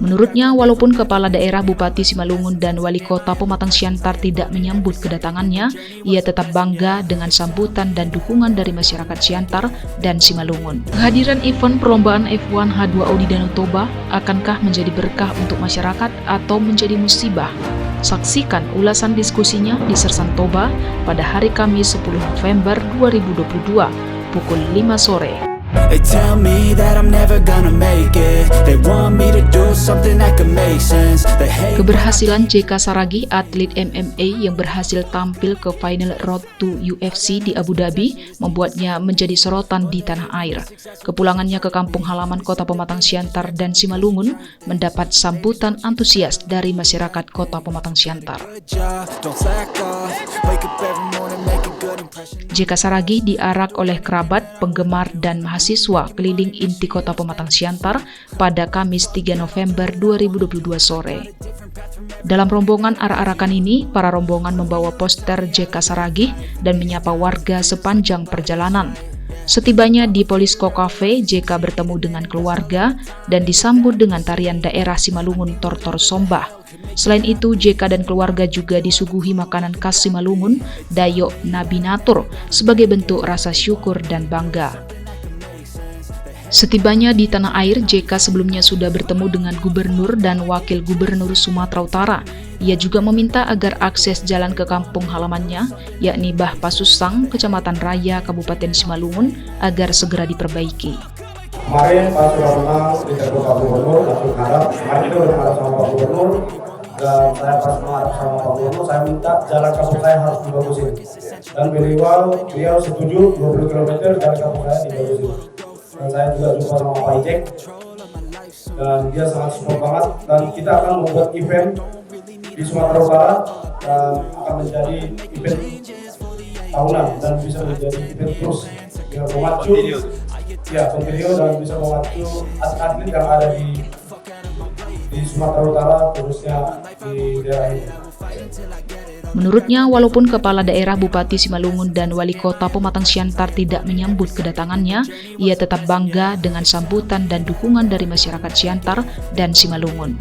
Menurutnya, walaupun Kepala Daerah Bupati Simalungun dan Wali Kota Pematang Siantar tidak menyambut kedatangannya, ia tetap bangga dengan sambutan dan dukungan dari masyarakat Siantar dan Simalungun. Kehadiran event perlombaan F1 H2O di Danau Toba akankah menjadi berkah untuk masyarakat atau menjadi musibah? Saksikan ulasan diskusinya di Sersan Toba pada hari Kamis 10 November 2022 pukul 5 sore. They tell me that I'm never gonna make it. They want me to do something that could make sense. Keberhasilan JK Saragih, atlet MMA yang berhasil tampil ke final Road to UFC di Abu Dhabi, membuatnya menjadi sorotan di tanah air. Kepulangannya ke kampung halaman Kota Pematang Siantar dan Simalungun mendapat sambutan antusias dari masyarakat Kota Pematang Siantar. JK Saragih diarak oleh kerabat, penggemar, dan mahasiswa keliling inti Kota Pematang Siantar pada Kamis 3 November 2022 sore. Dalam rombongan arak-arakan ini, para rombongan membawa poster JK Saragih dan menyapa warga sepanjang perjalanan. Setibanya di Polisco Cafe, JK bertemu dengan keluarga dan disambut dengan tarian daerah Simalungun Tortor Sombah. Selain itu, JK dan keluarga juga disuguhi makanan khas Simalungun, Dayok Nabinatur, sebagai bentuk rasa syukur dan bangga. Setibanya di tanah air, JK sebelumnya sudah bertemu dengan Gubernur dan Wakil Gubernur Sumatera Utara. Ia juga meminta agar akses jalan ke kampung halamannya, yakni Bah Pasusang, Kecamatan Raya, Kabupaten Simalungun, agar segera diperbaiki. Kemarin Pak Suratman ditegur Pak Gubernur, kemarin itu udah ngarap sama Pak Gubernur, dan saya pas ngarap sama Pak Gubernur, saya minta jalan kampung saya harus dibagusin. Dan beliau setuju 20 km jalan kampung saya dibagusin. Dan saya juga jumpa sama Pak Ijek, dan dia sangat support banget, dan kita akan membuat event di Sumatera Utara dan akan menjadi event tahunan dan bisa menjadi event terus dengan memacu kontinu dan bisa memacu atlet yang ada di Sumatera Utara, khususnya di daerah ini. Menurutnya, walaupun Kepala Daerah Bupati Simalungun dan Wali Kota Pematang Siantar tidak menyambut kedatangannya, ia tetap bangga dengan sambutan dan dukungan dari masyarakat Siantar dan Simalungun.